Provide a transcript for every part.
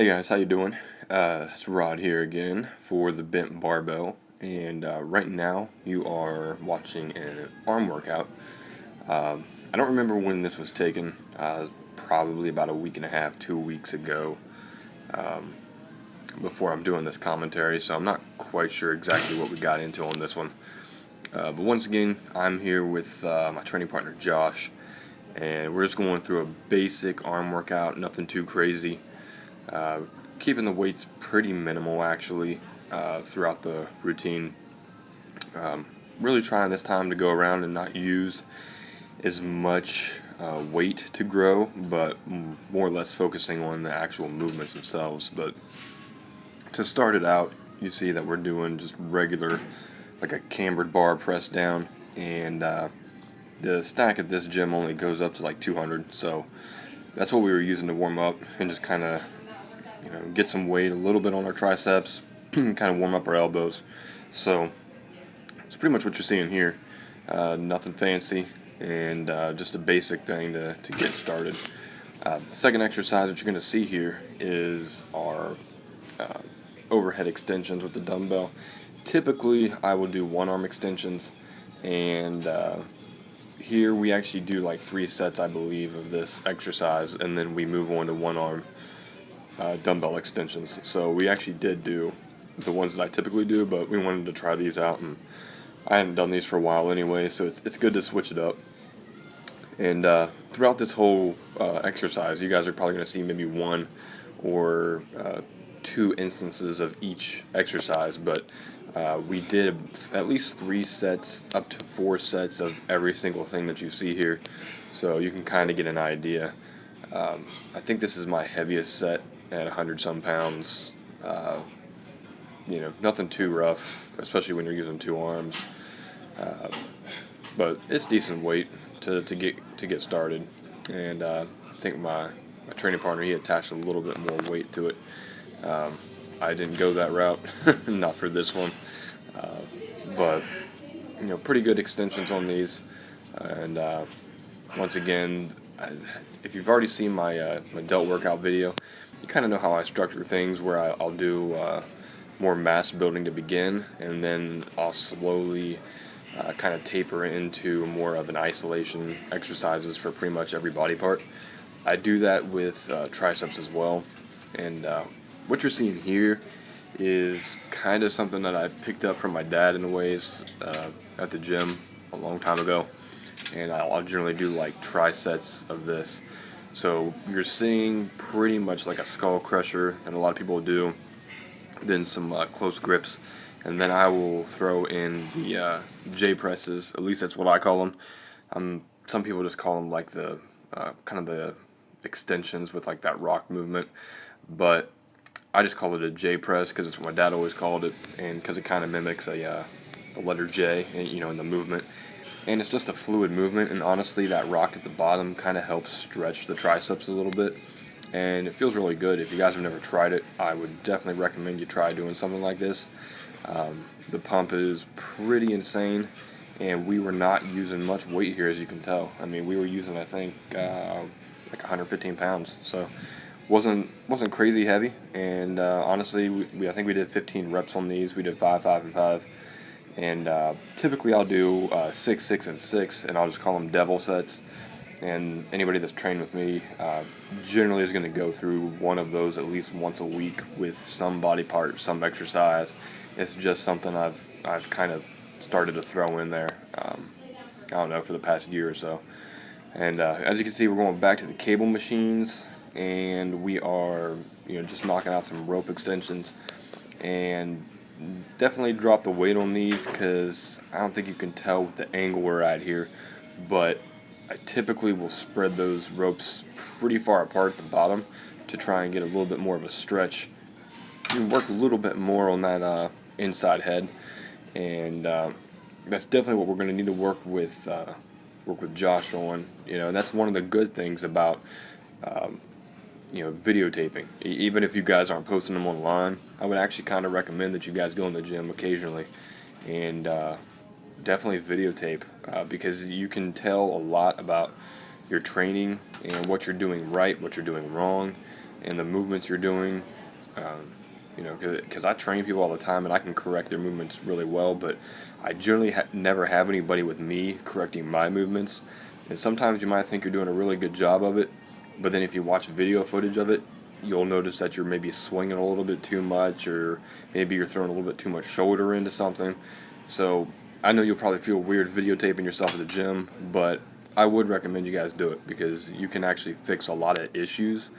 Hey guys, how you doing? It's Rod here again for the Bent Barbell, and right now you are watching an arm workout. I don't remember when this was taken, probably about a week and a half, 2 weeks ago, before I'm doing this commentary, so I'm not quite sure exactly what we got into on this one. But once again, I'm here with my training partner Josh, and we're just going through a basic arm workout, nothing too crazy. Keeping the weights pretty minimal actually throughout the routine. Really trying this time to go around and not use as much weight to grow, but more or less focusing on the actual movements themselves. But to start it out, you see that we're doing just regular, like a cambered bar press down, and the stack at this gym only goes up to like 200, so that's what we were using to warm up and just kind of get some weight a little bit on our triceps, kind of warm up our elbows. So it's pretty much what you're seeing here. Nothing fancy, and just a basic thing to get started. The second exercise that you're going to see here is our overhead extensions with the dumbbell. Typically, I will do one arm extensions, and here we actually do like 3 sets, I believe, of this exercise, and then we move on to one arm dumbbell extensions. So we actually did do the ones that I typically do, but we wanted to try these out, and I hadn't done these for a while anyway, so it's good to switch it up. And throughout this whole exercise, you guys are probably going to see maybe 1 or 2 instances of each exercise, but we did at least 3 sets, up to 4 sets of every single thing that you see here, so you can kind of get an idea. I think this is my heaviest set at 100 some pounds. Nothing too rough, especially when you're using 2 arms. But it's decent weight to get started. And I think my training partner, he attached a little bit more weight to it. I didn't go that route, not for this one. But pretty good extensions on these. And once again, if you've already seen my delt workout video, you kind of know how I structure things, where I'll do more mass building to begin, and then I'll slowly kind of taper into more of an isolation exercises for pretty much every body part. I do that with triceps as well, and what you're seeing here is kind of something that I picked up from my dad in the ways at the gym a long time ago, and I'll generally do like tri-sets of this. So you're seeing pretty much like a skull crusher that a lot of people do, then some close grips, and then I will throw in the J presses. At least that's what I call them. Some people just call them like the kind of the extensions with like that rock movement, but I just call it a J press because it's what my dad always called it, and because it kind of mimics the letter J, in the movement. And it's just a fluid movement, and honestly that rock at the bottom kind of helps stretch the triceps a little bit, and it feels really good. If you guys have never tried it, I would definitely recommend you try doing something like this. The pump is pretty insane, and we were not using much weight here, as you can tell. I mean, we were using, I think, like 115 pounds, so wasn't crazy heavy. And honestly, I think we did 15 reps on these. We did 5, 5, and 5. And typically I'll do 6, 6, and 6, and I'll just call them devil sets. And anybody that's trained with me generally is going to go through one of those at least once a week with some body part, some exercise. It's just something I've kind of started to throw in there, I don't know, for the past year or so. And as you can see, we're going back to the cable machines, and we are just knocking out some rope extensions. And definitely drop the weight on these because I don't think you can tell with the angle we're at here, but I typically will spread those ropes pretty far apart at the bottom to try and get a little bit more of a stretch. You can work a little bit more on that inside head, and that's definitely what we're going to need to work with Josh on. And that's one of the good things about videotaping. Even if you guys aren't posting them online, I would actually kind of recommend that you guys go in the gym occasionally and definitely videotape because you can tell a lot about your training and what you're doing right, what you're doing wrong. and the movements you're doing. You know, because I train people all the time and I can correct their movements really well, but I generally never have anybody with me correcting my movements. And sometimes you might think you're doing a really good job of it, but then if you watch video footage of it, you'll notice that you're maybe swinging a little bit too much, or maybe you're throwing a little bit too much shoulder into something. So I know you'll probably feel weird videotaping yourself at the gym, but I would recommend you guys do it, because you can actually fix a lot of issues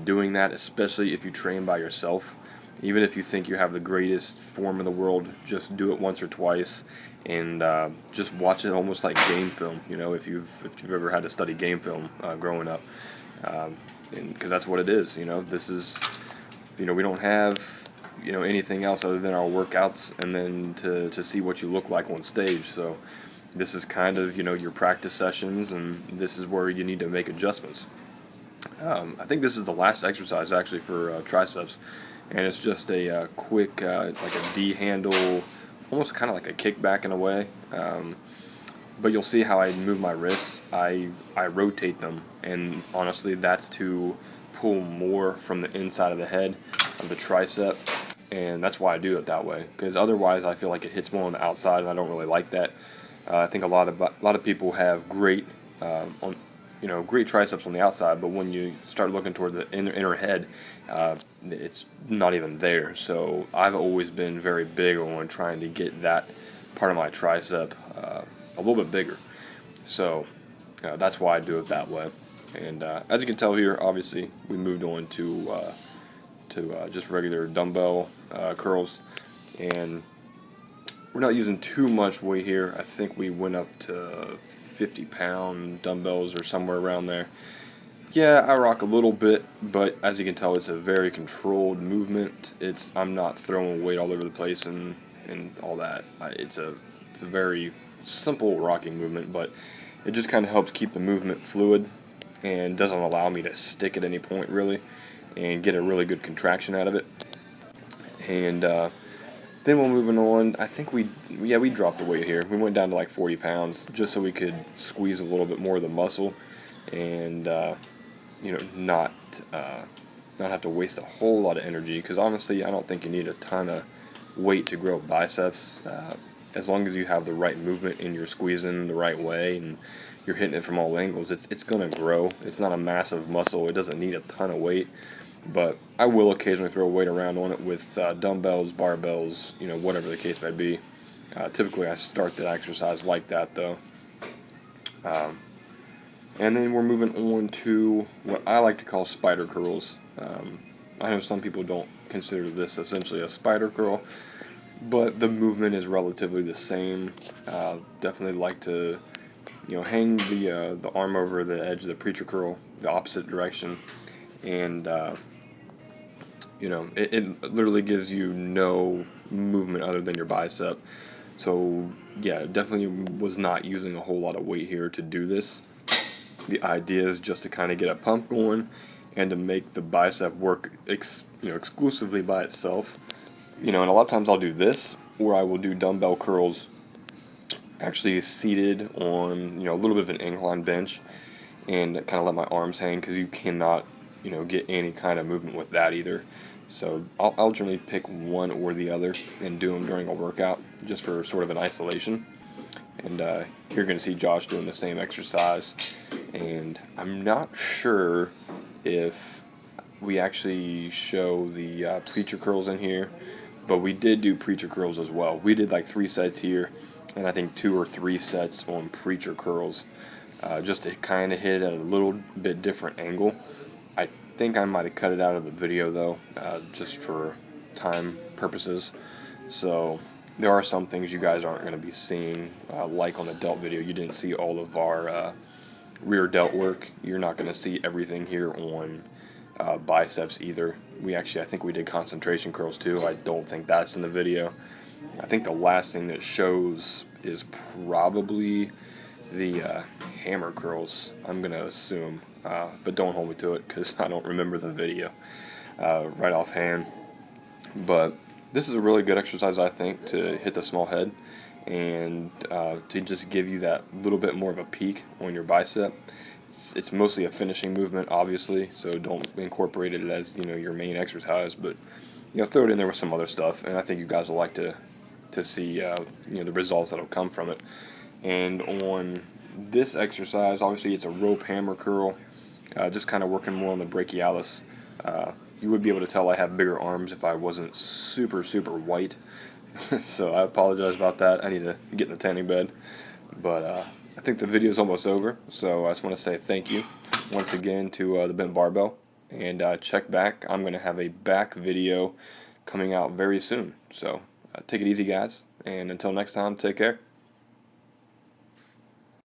doing that, especially if you train by yourself. Even if you think you have the greatest form in the world, just do it once or twice, and just watch it almost like game film. You know, if you've ever had to study game film growing up, because that's what it is. You know, this is, you know, we don't have, you know, anything else other than our workouts, and then to see what you look like on stage. So this is kind of, you know, your practice sessions, and this is where you need to make adjustments. I think this is the last exercise actually for triceps, and it's just a quick like a D handle, almost kind of like a kickback in a way. But you'll see how I move my wrists. I rotate them, and honestly, that's to pull more from the inside of the head of the tricep, and that's why I do it that way. Because otherwise, I feel like it hits more on the outside, and I don't really like that. I think a lot of people have great great triceps on the outside, but when you start looking toward the inner head, it's not even there. So I've always been very big on trying to get that part of my tricep a little bit bigger. So that's why I do it that way. And as you can tell here, obviously we moved on to just regular dumbbell curls, and we're not using too much weight here. I think we went up to 50-pound dumbbells or somewhere around there. Yeah, I rock a little bit, but as you can tell, it's a very controlled movement. I'm not throwing weight all over the place and all that. It's a very simple rocking movement, but it just kind of helps keep the movement fluid and doesn't allow me to stick at any point really and get a really good contraction out of it. And then we're moving on. I think we dropped the weight here. We went down to like 40 pounds just so we could squeeze a little bit more of the muscle, and not have to waste a whole lot of energy. Because honestly, I don't think you need a ton of weight to grow biceps. As long as you have the right movement and you're squeezing the right way and you're hitting it from all angles, it's gonna grow. It's not a massive muscle. It doesn't need a ton of weight. But I will occasionally throw weight around on it with dumbbells, barbells, whatever the case may be. Typically, I start that exercise like that, though. And then we're moving on to what I like to call spider curls. I know some people don't consider this essentially a spider curl, but the movement is relatively the same. Definitely like to, hang the arm over the edge of the preacher curl, the opposite direction, and it literally gives you no movement other than your bicep. So yeah, definitely was not using a whole lot of weight here to do this. The idea is just to kind of get a pump going and to make the bicep work exclusively by itself. And a lot of times I'll do this, or I will do dumbbell curls actually seated on a little bit of an incline bench, and kind of let my arms hang, because you cannot get any kind of movement with that either. So I'll generally pick one or the other and do them during a workout just for sort of an isolation. And you're going to see Josh doing the same exercise. And I'm not sure if we actually show the preacher curls in here, but we did do preacher curls as well. We did like 3 sets here, and I think 2 or 3 sets on preacher curls, just to kind of hit it at a little bit different angle. I think I might have cut it out of the video though, just for time purposes. So there are some things you guys aren't going to be seeing, like on the delt video. You didn't see all of our rear delt work. You're not going to see everything here on biceps either. I think we did concentration curls too. I don't think that's in the video. I think the last thing that shows is probably the hammer curls, I'm going to assume. But don't hold me to it, because I don't remember the video right offhand. But this is a really good exercise, I think, to hit the small head and to just give you that little bit more of a peak on your bicep. it's mostly a finishing movement, obviously, so don't incorporate it as, you know, your main exercise, but, you know, throw it in there with some other stuff, and I think you guys will like to see, you know, the results that'll come from it. And on this exercise, obviously it's a rope hammer curl, just kind of working more on the brachialis. You would be able to tell I have bigger arms if I wasn't super white, so I apologize about that. I need to get in the tanning bed, but I think the video is almost over, so I just want to say thank you once again to the Bent Barbell, and check back. I'm going to have a back video coming out very soon, so take it easy, guys, and until next time, take care.